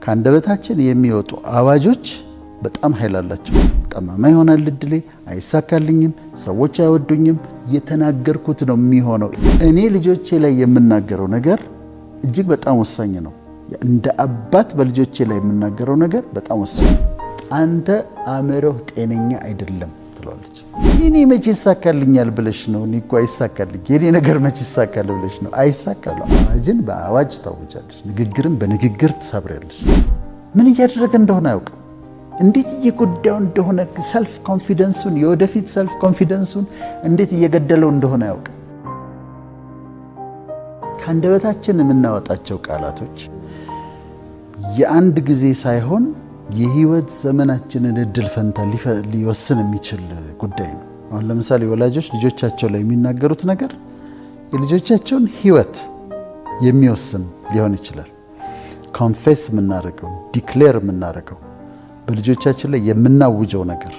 ካንደበታችን የሚወጡ አዋጆች በጣም ኃይል አላቸው። ጠማማ ይሆናል እድሌ፣ አይሳካልኝም፣ ሰዎች አይወዱኝም፣ የተናገርኩት ነው የሚሆነው። እኔ ልጆቼ ላይ የምናገረው ነገር እጅግ በጣም ወሳኝ ነው። እንደ አባት በልጆቼ ላይ የምናገረው ነገር በጣም ወሳኝ ነው። አንተ አእምሮህ ጤነኛ አይደለም ትላለች። እኔ መቼ ይሳካልኛል ብለሽ ነው? እኔ እኮ አይሳካልኝ፣ የኔ ነገር መቼ ይሳካል ብለሽ ነው? አይሳካሉ። አዋጅን በአዋጅ ታውጃለሽ፣ ንግግርን በንግግር ትሰብሪያለሽ። ምን እያደረገ እንደሆነ አያውቅም። እንዴት እየጎዳው እንደሆነ ሰልፍ ኮንፊደንሱን፣ የወደፊት ሰልፍ ኮንፊደንሱን እንዴት እየገደለው እንደሆነ አያውቅም። ከአንደበታችን የምናወጣቸው ቃላቶች የአንድ ጊዜ ሳይሆን የህይወት ዘመናችንን እድል ፈንታ ሊወስን የሚችል ጉዳይ ነው። አሁን ለምሳሌ ወላጆች ልጆቻቸው ላይ የሚናገሩት ነገር የልጆቻቸውን ህይወት የሚወስን ሊሆን ይችላል። ኮንፌስ የምናደርገው ዲክሌር የምናደርገው በልጆቻችን ላይ የምናውጀው ነገር፣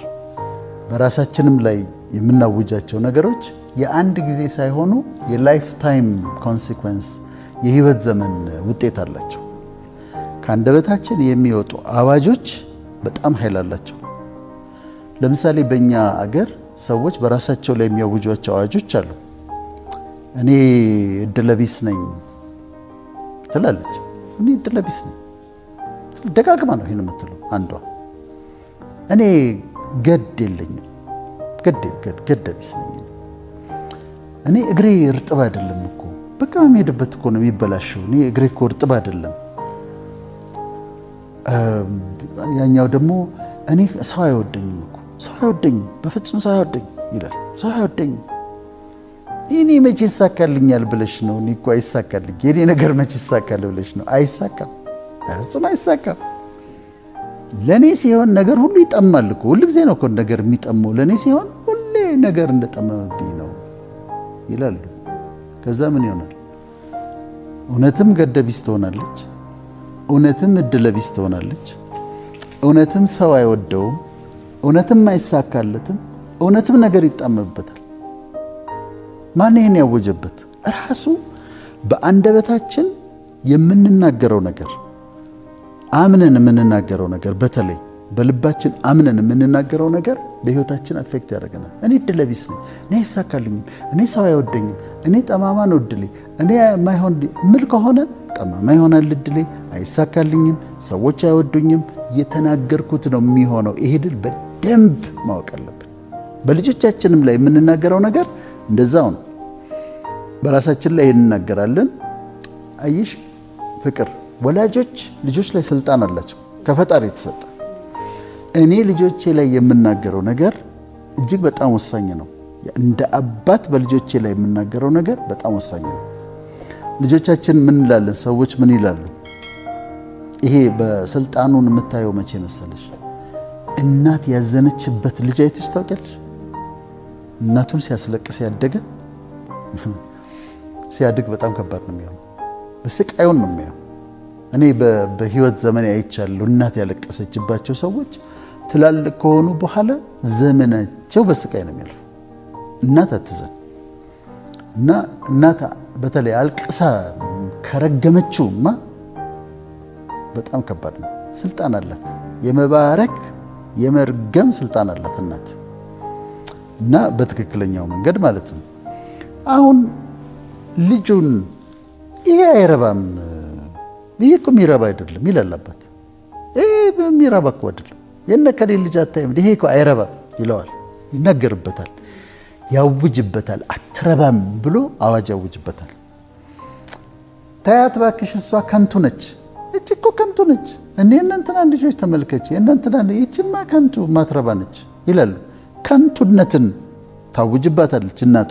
በራሳችንም ላይ የምናውጃቸው ነገሮች የአንድ ጊዜ ሳይሆኑ የላይፍ ታይም ኮንሲኩዌንስ የህይወት ዘመን ውጤት አላቸው። ከአንደበታችን የሚወጡ አዋጆች በጣም ኃይል አላቸው። ለምሳሌ በእኛ አገር ሰዎች በራሳቸው ላይ የሚያውጇቸው አዋጆች አሉ። እኔ እድለቢስ ነኝ ትላለች። እኔ እድለቢስ ነኝ ደጋግማ ነው ይህን የምትለው አንዷ። እኔ ገድ የለኝም ገደቢስ ነኝ። እኔ እግሬ እርጥብ አይደለም እኮ በቃ የሚሄድበት እኮ ነው የሚበላሸው። እኔ እግሬ እኮ እርጥብ አይደለም። ያኛው ደግሞ እኔ ሰው አይወደኝም እኮ ሰው አይወደኝም፣ በፍጹም ሰው አይወደኝም ይላል። ሰው አይወደኝም። እኔ መቼ ይሳካልኛል ብለሽ ነው? እኔ እኮ አይሳካልኝ፣ የኔ ነገር መቼ ይሳካል ብለሽ ነው? አይሳካም፣ በፍጹም አይሳካም። ለኔ ሲሆን ነገር ሁሉ ይጠማል እኮ። ሁሉ ጊዜ ነው እኮ ነገር የሚጠመው። ለኔ ሲሆን ሁሌ ነገር እንደጠመመብኝ ነው ይላሉ። ከዛ ምን ይሆናል? እውነትም ገደቢስ ትሆናለች፣ እውነትም እድለቢስ ትሆናለች፣ እውነትም ሰው አይወደውም፣ እውነትም አይሳካለትም፣ እውነትም ነገር ይጣመብበታል። ማን ይሄን ያወጀበት? ራሱ በአንደበታችን የምንናገረው ነገር፣ አምነን የምንናገረው ነገር፣ በተለይ በልባችን አምነን የምንናገረው ነገር በህይወታችን አፌክት ያደርገናል። እኔ እድለቢስ ነኝ፣ እኔ አይሳካልኝም፣ እኔ ሰው አይወደኝም፣ እኔ ጠማማ ነው እድሌ፣ እኔ ማይሆን ምል ከሆነ ጠማማ ይሆናል እድሌ፣ አይሳካልኝም፣ ሰዎች አይወዱኝም፣ የተናገርኩት ነው የሚሆነው። ይሄ ድል በደንብ ማወቅ አለብን። በልጆቻችንም ላይ የምንናገረው ነገር እንደዛው ነው። በራሳችን ላይ እንናገራለን። አይሽ ፍቅር፣ ወላጆች ልጆች ላይ ስልጣን አላቸው ከፈጣሪ የተሰጠ። እኔ ልጆቼ ላይ የምናገረው ነገር እጅግ በጣም ወሳኝ ነው። እንደ አባት በልጆቼ ላይ የምናገረው ነገር በጣም ወሳኝ ነው። ልጆቻችን ምን እንላለን? ሰዎች ምን ይላሉ? ይሄ በስልጣኑን የምታየው መቼ መሰለሽ? እናት ያዘነችበት ልጅ አይተሽ ታውቂያለሽ? እናቱን ሲያስለቅስ ያደገ ሲያድግ በጣም ከባድ ነው የሚሆነው። በስቃዩን ነው የሚሆነው። እኔ በህይወት ዘመን አይቻለሁ እናት ያለቀሰችባቸው ሰዎች ትላልቅ ከሆኑ በኋላ ዘመናቸው በስቃይ ነው የሚያልፈው። እናት አትዘን እና እናት በተለይ አልቅሳ ከረገመችውማ በጣም ከባድ ነው። ስልጣን አላት፣ የመባረክ የመርገም ስልጣን አላት እናት፣ እና በትክክለኛው መንገድ ማለት ነው። አሁን ልጁን ይሄ አይረባም፣ ይሄ እኮ የሚረባ አይደለም ይላል አባት። ይሄ የሚረባ እኮ አይደለም፣ የነ ከሌ ልጅ አታይም፣ ይሄ እኮ አይረባም ይለዋል፣ ይናገርበታል፣ ያውጅበታል። አትረባም ብሎ አዋጅ ያውጅበታል። ታያት እባክሽ፣ እሷ ከንቱ ነች፣ እቺ እኮ ከንቱ ነች፣ እኔ እናንተና ልጆች ተመልከች፣ እናንተና እቺማ ከንቱ ማትረባ ነች ይላሉ። ከንቱነትን ታውጅባታለች እናቷ።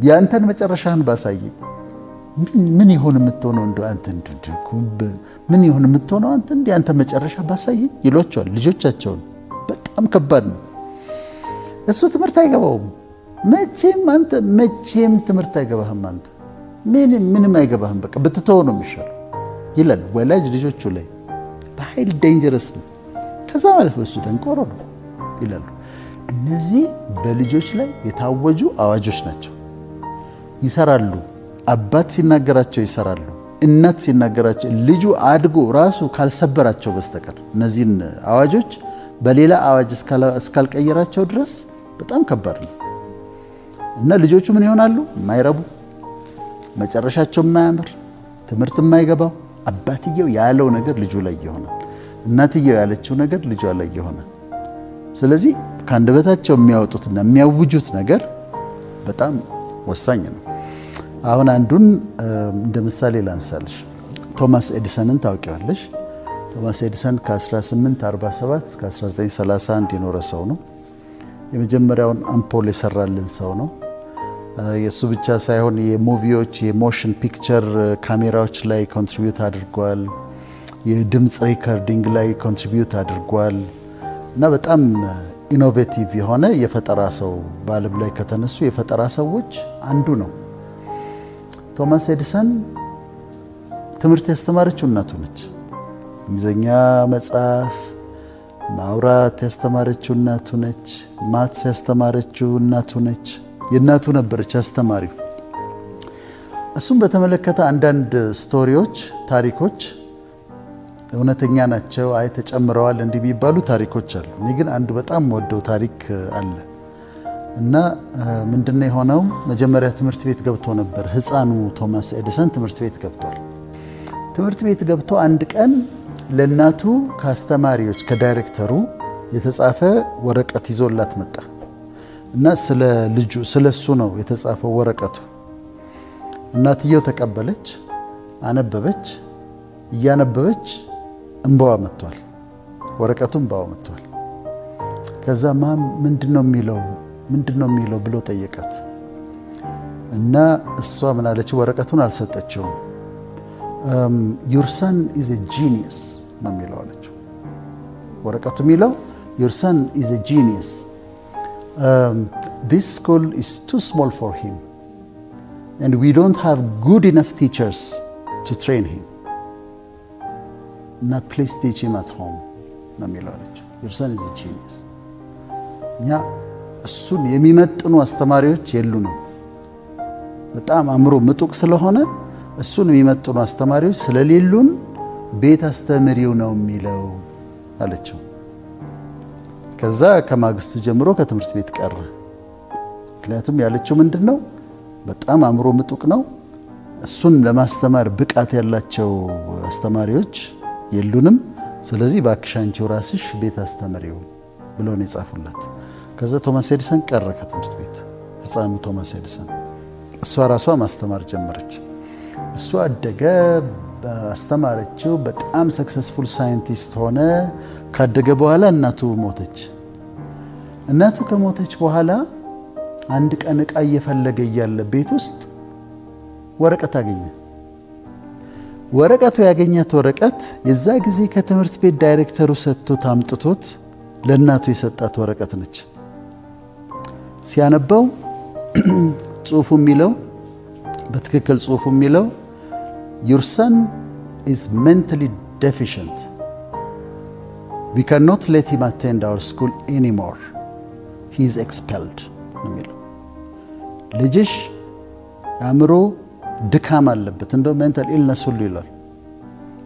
ያንተን መጨረሻህን ባሳየኝ ምን ይሆን የምትሆነው? እንደው አንተ ምን ይሆን የምትሆነው አንተ እንደ አንተ መጨረሻ ባሳየኝ ይሏቸዋል ልጆቻቸውን። በጣም ከባድ ነው። እሱ ትምህርት አይገባውም መቼም ትምህርት አይገባህም አንተ ምንም አይገባህም፣ በቃ ብትተው ነው የሚሻለው ይላል ወላጅ ልጆቹ ላይ። በኃይል ዴንጀረስ ነው። ከዛ ማለት እሱ ደንቆሮ ነው ይላሉ። እነዚህ በልጆች ላይ የታወጁ አዋጆች ናቸው። ይሰራሉ። አባት ሲናገራቸው ይሰራሉ። እናት ሲናገራቸው ልጁ አድጎ ራሱ ካልሰበራቸው በስተቀር እነዚህን አዋጆች በሌላ አዋጅ እስካልቀየራቸው ድረስ በጣም ከባድ ነው እና ልጆቹ ምን ይሆናሉ? የማይረቡ መጨረሻቸው የማያምር ትምህርት የማይገባው አባትየው ያለው ነገር ልጁ ላይ ይሆናል። እናትየው ያለችው ነገር ልጇ ላይ ይሆናል። ስለዚህ ከአንደበታቸው የሚያወጡትና የሚያውጁት ነገር በጣም ወሳኝ ነው። አሁን አንዱን እንደ ምሳሌ ላንሳልሽ። ቶማስ ኤዲሰንን ታውቂዋለሽ? ቶማስ ኤዲሰን ከ1847 እስከ 1931 የኖረ ሰው ነው። የመጀመሪያውን አምፖል የሰራልን ሰው ነው። የሱ ብቻ ሳይሆን የሙቪዎች የሞሽን ፒክቸር ካሜራዎች ላይ ኮንትሪቢዩት አድርጓል። የድምፅ ሪከርዲንግ ላይ ኮንትሪቢዩት አድርጓል እና በጣም ኢኖቬቲቭ የሆነ የፈጠራ ሰው በዓለም ላይ ከተነሱ የፈጠራ ሰዎች አንዱ ነው። ቶማስ ኤዲሰን ትምህርት ያስተማረችው እናቱ ነች። እንግሊዝኛ መጽሐፍ ማውራት ያስተማረችው እናቱ ነች። ማትስ ያስተማረችው እናቱ ነች። የእናቱ ነበረች አስተማሪው። እሱም በተመለከተ አንዳንድ ስቶሪዎች፣ ታሪኮች እውነተኛ ናቸው፣ አይ ተጨምረዋል እንዲህ የሚባሉ ታሪኮች አሉ። እኔ ግን አንድ በጣም ወደው ታሪክ አለ እና ምንድነው የሆነው? መጀመሪያ ትምህርት ቤት ገብቶ ነበር። ሕፃኑ ቶማስ ኤዲሰን ትምህርት ቤት ገብቷል። ትምህርት ቤት ገብቶ አንድ ቀን ለእናቱ ከአስተማሪዎች ከዳይሬክተሩ የተጻፈ ወረቀት ይዞላት መጣ እና ስለ ልጁ ስለሱ ነው የተጻፈው ወረቀቱ። እናትየው ተቀበለች፣ አነበበች። እያነበበች እንባዋ መጥቷል፣ ወረቀቱም እንባዋ መጥቷል። ከዛ ማም ምንድነው የሚለው ብሎ ጠየቃት እና እሷ ምን አለችው? ወረቀቱን አልሰጠችውም። your son is a genius ነው የሚለው አለችው። ወረቀቱ የሚለው your son is a genius. This school is too small for him and we don't have good enough teachers to train him. Now please teach him at home ነው የሚለው አለችው። your son is a genius. እኛ እሱን የሚመጥኑ አስተማሪዎች የሉንም። በጣም አእምሮ ምጡቅ ስለሆነ እሱን የሚመጥኑ አስተማሪዎች ስለሌሉን ቤት አስተምሪው ነው የሚለው አለችው። ከዛ ከማግስቱ ጀምሮ ከትምህርት ቤት ቀረ። ምክንያቱም ያለችው ምንድነው? በጣም አእምሮ ምጡቅ ነው፣ እሱን ለማስተማር ብቃት ያላቸው አስተማሪዎች የሉንም። ስለዚህ እባክሽ አንቺው ራስሽ ቤት አስተምሪው ብሎ ነው የጻፉላት። ከዛ ቶማስ ኤዲሰን ቀረ ከትምህርት ቤት፣ ሕፃኑ ቶማስ ኤዲሰን። እሷ ራሷ ማስተማር ጀመረች። እሷ አደገ፣ አስተማረችው፣ በጣም ሰክሰስፉል ሳይንቲስት ሆነ። ካደገ በኋላ እናቱ ሞተች። እናቱ ከሞተች በኋላ አንድ ቀን ዕቃ እየፈለገ እያለ ቤት ውስጥ ወረቀት አገኘ። ወረቀቱ ያገኛት ወረቀት የዛ ጊዜ ከትምህርት ቤት ዳይሬክተሩ ሰጥቶት አምጥቶት ለእናቱ የሰጣት ወረቀት ነች። ሲያነባው ጽሑፉ የሚለው በትክክል ጽሑፉ የሚለው your son is mentally deficient. We cannot let him attend our school anymore. He is expelled ነው የሚለው። ልጅሽ አእምሮ ድካም አለበት፣ እንደው ሜንታል ኢልነስ ሁሉ ይላል።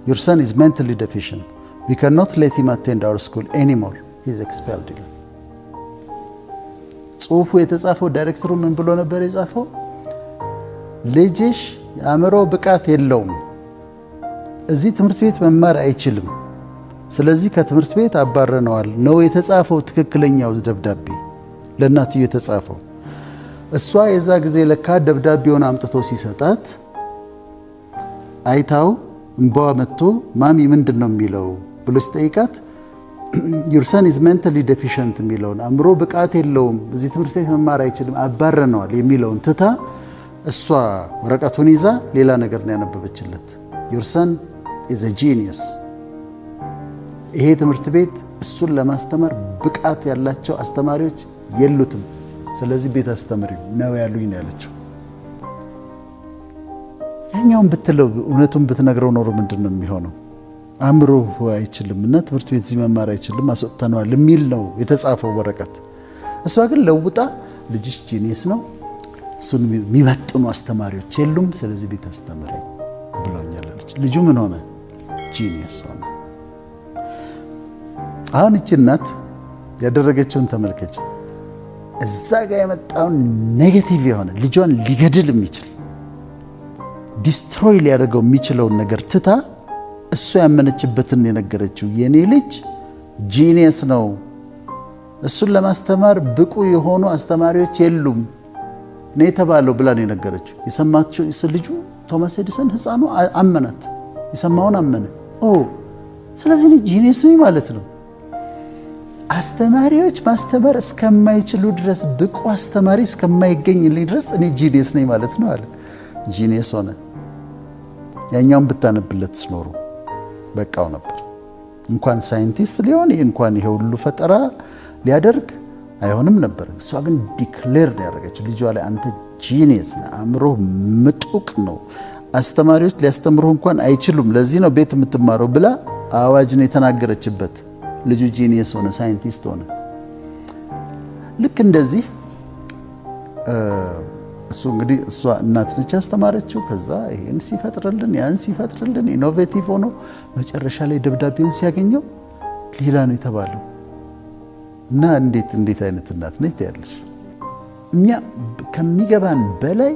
your son is mentally deficient. We cannot let him attend our school anymore. He is expelled ይላል። ጽሑፉ የተጻፈው ዳይሬክተሩ ምን ብሎ ነበር የጻፈው? ልጅሽ የአእምሮ ብቃት የለውም፣ እዚህ ትምህርት ቤት መማር አይችልም፣ ስለዚህ ከትምህርት ቤት አባረነዋል ነው የተጻፈው። ትክክለኛው ደብዳቤ ለእናትየው የተጻፈው። እሷ የዛ ጊዜ ለካ ደብዳቤውን አምጥቶ ሲሰጣት አይታው እንባዋ መጥቶ ማሚ ምንድን ነው የሚለው ብሎ ሲጠይቃት your son is mentally deficient የሚለውን አእምሮ ብቃት የለውም፣ እዚህ ትምህርት ቤት መማር አይችልም፣ አባረነዋል የሚለውን ትታ እሷ ወረቀቱን ይዛ ሌላ ነገር ነው ያነበበችለት። your son is a genius። ይሄ ትምህርት ቤት እሱን ለማስተማር ብቃት ያላቸው አስተማሪዎች የሉትም፣ ስለዚህ ቤት አስተምሪው ነው ያሉኝ ነው ያለችው። ያኛውን ብትለው እውነቱን ብትነግረው ኖሮ ምንድን ነው የሚሆነው? አእምሮ አይችልም እና ትምህርት ቤት እዚህ መማር አይችልም አስወጥተነዋል የሚል ነው የተጻፈው ወረቀት። እሷ ግን ለውጣ ልጅሽ ጂኒየስ ነው፣ እሱን የሚመጥኑ አስተማሪዎች የሉም፣ ስለዚህ ቤት አስተምሪው ብሎኛል አለች። ልጁ ምን ሆነ? ጂኒየስ ሆነ። አሁን እቺ እናት ያደረገችውን ተመልከች። እዛ ጋር የመጣውን ኔጌቲቭ የሆነ ልጇን ሊገድል የሚችል ዲስትሮይ ሊያደርገው የሚችለውን ነገር ትታ እሱ ያመነችበትን የነገረችው የኔ ልጅ ጂኒየስ ነው፣ እሱን ለማስተማር ብቁ የሆኑ አስተማሪዎች የሉም ነው የተባለው ብላ ነው የነገረችው። የሰማችው ልጁ ቶማስ ኤዲሰን ሕፃኑ አመናት፣ የሰማውን አመነ። ስለዚህ እኔ ጂኒየስ ነኝ ማለት ነው። አስተማሪዎች ማስተማር እስከማይችሉ ድረስ ብቁ አስተማሪ እስከማይገኝልኝ ድረስ እኔ ጂኒየስ ነኝ ማለት ነው አለ። ጂኒየስ ሆነ። ያኛውን ብታነብለት ስኖሩ በቃው ነበር። እንኳን ሳይንቲስት ሊሆን እንኳን ይሄ ሁሉ ፈጠራ ሊያደርግ አይሆንም ነበር። እሷ ግን ዲክሌር ያደረገችው ልጇ ላይ አንተ ጂኒየስ ነህ፣ አእምሮ ምጡቅ ነው፣ አስተማሪዎች ሊያስተምሩህ እንኳን አይችሉም፣ ለዚህ ነው ቤት የምትማረው ብላ አዋጅ ነው የተናገረችበት። ልጁ ጂኒየስ ሆነ፣ ሳይንቲስት ሆነ። ልክ እንደዚህ እሱ እንግዲህ እሷ እናት ነች ያስተማረችው። ከዛ ይሄን ሲፈጥርልን ያን ሲፈጥርልን ኢኖቬቲቭ ሆኖ መጨረሻ ላይ ደብዳቤውን ሲያገኘው ሌላ ነው የተባለው። እና እንዴት አይነት እናት ነች ያለሽ። እኛ ከሚገባን በላይ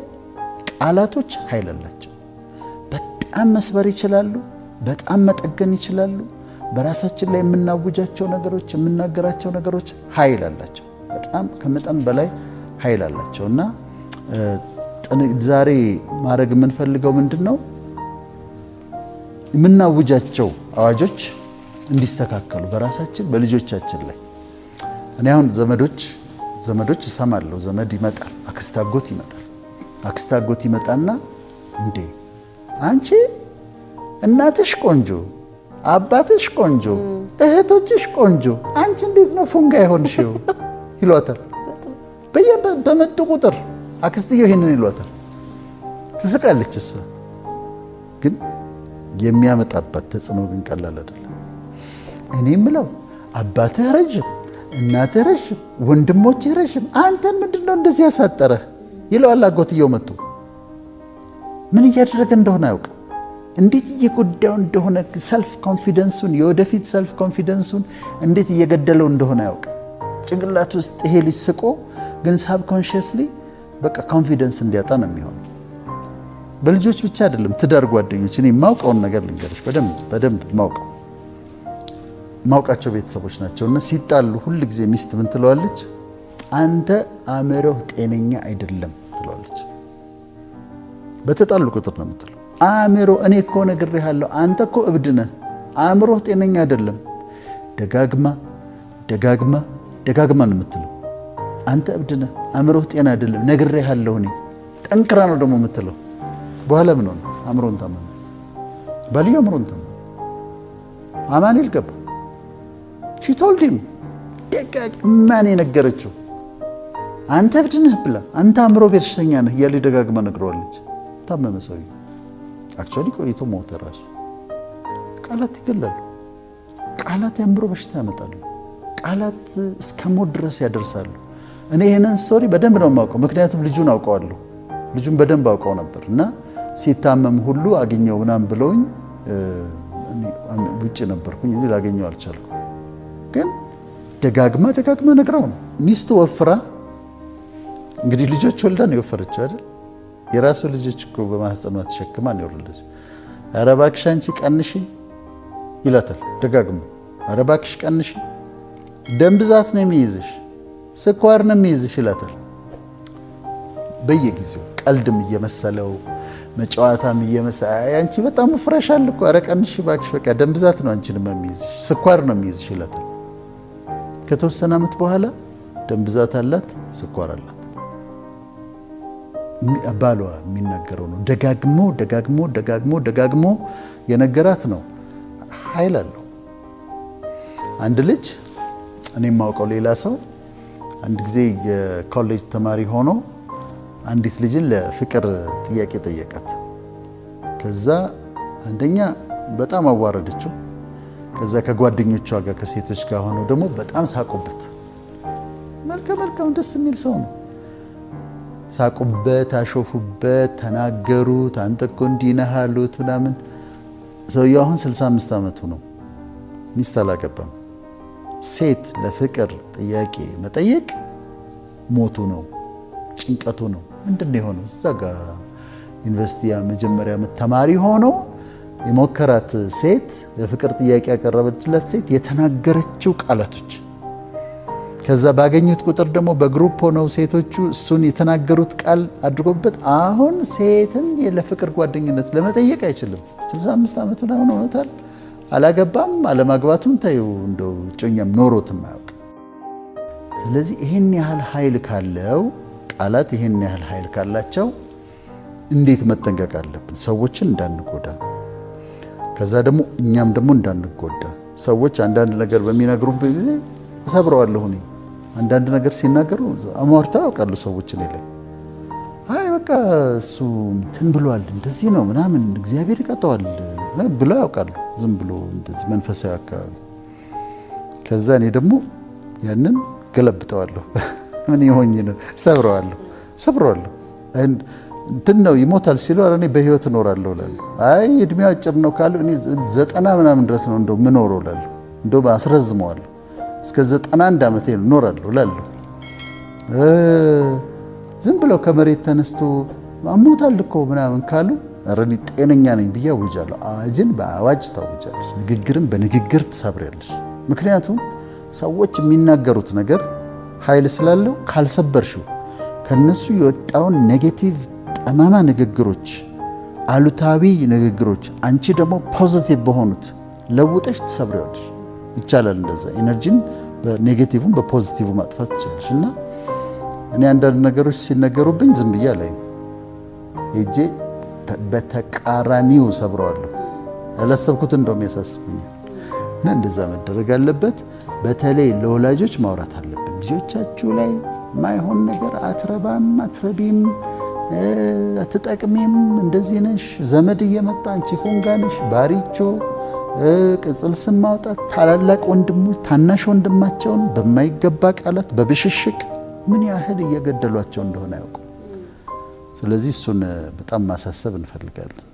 ቃላቶች ኃይል አላቸው። በጣም መስበር ይችላሉ፣ በጣም መጠገን ይችላሉ። በራሳችን ላይ የምናውጃቸው ነገሮች የምናገራቸው ነገሮች ኃይል አላቸው። በጣም ከመጠን በላይ ኃይል አላቸው። እና ዛሬ ማድረግ የምንፈልገው ምንድን ነው? የምናውጃቸው አዋጆች እንዲስተካከሉ በራሳችን በልጆቻችን ላይ። እኔ አሁን ዘመዶች እሰማለሁ። ዘመድ ይመጣል፣ አክስት አጎት ይመጣል። አክስት አጎት ይመጣና እንዴ አንቺ እናትሽ ቆንጆ፣ አባትሽ ቆንጆ፣ እህቶችሽ ቆንጆ፣ አንቺ እንዴት ነው ፉንጋ የሆንሽው ይሏታል። በመጡ ቁጥር አክስትየው ይሄንን ይሏታል። ትስቃለች። እሷ ግን የሚያመጣባት ተጽዕኖ ግን ቀላል አይደለም። እኔ የምለው አባትህ ረጅም፣ እናትህ ረጅም፣ ወንድሞችህ ረጅም፣ አንተን ምንድነው እንደዚህ ያሳጠረህ ይለዋል። አጎትየው መጥቶ ምን እያደረገ እንደሆነ አያውቅም። እንዴት እየጎዳው እንደሆነ ሰልፍ ኮንፊደንሱን የወደፊት ሰልፍ ኮንፊደንሱን እንዴት እየገደለው እንደሆነ አያውቅም። ጭንቅላት ውስጥ ይሄ ልጅ ስቆ ግን ሳብኮንሺየስሊ በቃ ኮንፊደንስ እንዲያጣ ነው የሚሆነው። በልጆች ብቻ አይደለም፣ ትዳር ጓደኞች። እኔ የማውቀውን ነገር ልንገርሽ፣ በደንብ ማውቃቸው ቤተሰቦች ናቸውና ሲጣሉ ሁል ጊዜ ሚስት ምን ትለዋለች? አንተ አእምሮህ ጤነኛ አይደለም ትለዋለች። በተጣሉ ቁጥር ነው የምትለው። አእምሮ እኔ እኮ ነግሬሃለሁ፣ አንተ እኮ እብድ ነህ፣ አእምሮህ ጤነኛ አይደለም። ደጋግማ ነው የምትለው። አንተ እብድ ነህ፣ አእምሮህ ጤና አይደለም፣ ነግሬሃለሁ። እኔ ጠንክራ ነው ደግሞ የምትለው። በኋላ ምን ሆነ? አእምሮን ታመመ። ባልየው አእምሮን ታመመ። አማኑኤል ገባ። ሺ ቶልድ ሂም ደጋግማ ነው የነገረችው። አንተ እብድ ነህ ብላ፣ አንተ አእምሮ በሽተኛ ነህ እያለ ደጋግማ ነግረዋለች። ታመመ ሰውዬው። አክቹዋሊ ቆይቶ ሞተ ራሱ። ቃላት ይገላሉ። ቃላት የአእምሮ በሽታ ያመጣሉ። ቃላት እስከ ሞት ድረስ ያደርሳሉ። እኔ ይሄንን ስቶሪ በደንብ ነው የማውቀው፣ ምክንያቱም ልጁን አውቀዋለሁ። ልጁን በደንብ አውቀው ነበር እና ሲታመም ሁሉ አገኘው ምናምን ብለውኝ ውጭ ነበርኩኝ፣ ላገኘው አልቻልኩም። ግን ደጋግማ ነግረው ነው። ሚስቱ ወፍራ እንግዲህ ልጆች ወልዳ ነው የወፈረችው አይደል? የራሱ ልጆች እኮ በማህፀኗ ተሸክማ ነው የወለደች። ኧረ እባክሽ አንቺ ቀንሺ ይላታል ደጋግሞ። ኧረ እባክሽ ቀንሺ፣ ደም ብዛት ነው የሚይዝሽ፣ ስኳር ነው የሚይዝሽ ይላታል። በየጊዜው ቀልድም እየመሰለው መጫወታም እየመሰለው አንቺ በጣም ወፍረሻል እኮ፣ ኧረ ቀንሺ እባክሽ፣ በቃ ደም ብዛት ነው አንቺንም የሚይዝሽ፣ ስኳር ነው የሚይዝሽ ይላታል። ከተወሰነ ዓመት በኋላ ደም ብዛት አላት፣ ስኳር አላት። ባሏ የሚናገረው ነው። ደጋግሞ የነገራት ነው። ኃይል አለው። አንድ ልጅ እኔ የማውቀው ሌላ ሰው አንድ ጊዜ የኮሌጅ ተማሪ ሆኖ አንዲት ልጅን ለፍቅር ጥያቄ ጠየቃት። ከዛ አንደኛ በጣም አዋረደችው። ከዛ ከጓደኞቿ ጋር ከሴቶች ጋር ሆነው ደግሞ በጣም ሳቁበት። መልካም ደስ የሚል ሰው ነው። ሳቁበት፣ አሾፉበት፣ ተናገሩት። አንተ እኮ እንዲህ ነህ አሉት ምናምን። ሰውየው አሁን 65 ዓመቱ ነው። ሚስት አላገባም። ሴት ለፍቅር ጥያቄ መጠየቅ ሞቱ ነው፣ ጭንቀቱ ነው። ምንድነው የሆነው? እዛ ጋር ዩኒቨርሲቲ መጀመሪያ ተማሪ ሆኖ የሞከራት ሴት የፍቅር ጥያቄ ያቀረበችለት ሴት የተናገረችው ቃላቶች ከዛ ባገኙት ቁጥር ደግሞ በግሩፕ ሆነው ሴቶቹ እሱን የተናገሩት ቃል አድርጎበት አሁን ሴትን ለፍቅር ጓደኝነት ለመጠየቅ አይችልም። 65 ዓመቱ ነው ሆኖታል። አላገባም። አለማግባቱን ታዩ እንደው ጮኛም ኖሮትም አያውቅ። ስለዚህ ይሄን ያህል ኃይል ካለው ቃላት ይሄን ያህል ኃይል ካላቸው እንዴት መጠንቀቅ አለብን? ሰዎችን እንዳንጎዳ፣ ከዛ ደግሞ እኛም ደግሞ እንዳንጎዳ። ሰዎች አንዳንድ ነገር በሚነግሩበት ጊዜ ሰብረዋለሁ እኔ አንዳንድ ነገር ሲናገሩ አሟርታ ያውቃሉ ሰዎች እኔ ላይ አይ በቃ እሱ እንትን ብሏል እንደዚህ ነው ምናምን እግዚአብሔር ይቀጣዋል ብለው ያውቃሉ። ዝም ብሎ እንደዚህ መንፈሳዊ አካባቢ። ከዛ እኔ ደግሞ ያንን ገለብጠዋለሁ። ምን ይሆኝ ነው ሰብረዋለሁ። እንትን ነው ይሞታል ሲሉ እኔ በህይወት እኖራለሁ እላለሁ። አይ እድሜው አጭር ነው ካሉ እኔ 90 ምናምን ድረስ ነው እንደው ምኖረው እላለሁ። እንደው አስረዝመዋለሁ እስከ 91 ዓመቴ እኖራለሁ እላለሁ። ዝም ብለው ከመሬት ተነስቶ አሞታል እኮ ምናምን ካሉ እኔ ጤነኛ ነኝ ብዬ አውጃለሁ። አዋጅን በአዋጅ ታውጃለሽ፣ ንግግርን በንግግር ትሰብሪያለሽ። ምክንያቱም ሰዎች የሚናገሩት ነገር ኃይል ስላለው ካልሰበርሽው ከነሱ የወጣውን ኔጌቲቭ ጠማማ ንግግሮች፣ አሉታዊ ንግግሮች አንቺ ደግሞ ፖዚቲቭ በሆኑት ለውጠሽ ትሰብሪያለሽ። ይቻላል እንደዛ ኢነርጂን በኔጌቲቭም በፖዚቲቭ ማጥፋት ትችላለሽ። እና እኔ አንዳንድ ነገሮች ሲነገሩብኝ ዝም ብዬ አላይም፣ ሄጄ በተቃራኒው ሰብረዋለሁ። ያላሰብኩት እንደውም ያሳስቡኛል። እና እንደዛ መደረግ አለበት። በተለይ ለወላጆች ማውራት አለብን። ልጆቻችሁ ላይ ማይሆን ነገር አትረባም፣ አትረቢም፣ አትጠቅሚም፣ እንደዚህ ነሽ፣ ዘመድ እየመጣ አንቺ ፉንጋ ነሽ፣ ባሪቾ ቅጽል ስም ማውጣት፣ ታላላቅ ወንድሞች ታናሽ ወንድማቸውን በማይገባ ቃላት በብሽሽቅ ምን ያህል እየገደሏቸው እንደሆነ ያውቁ። ስለዚህ እሱን በጣም ማሳሰብ እንፈልጋለን።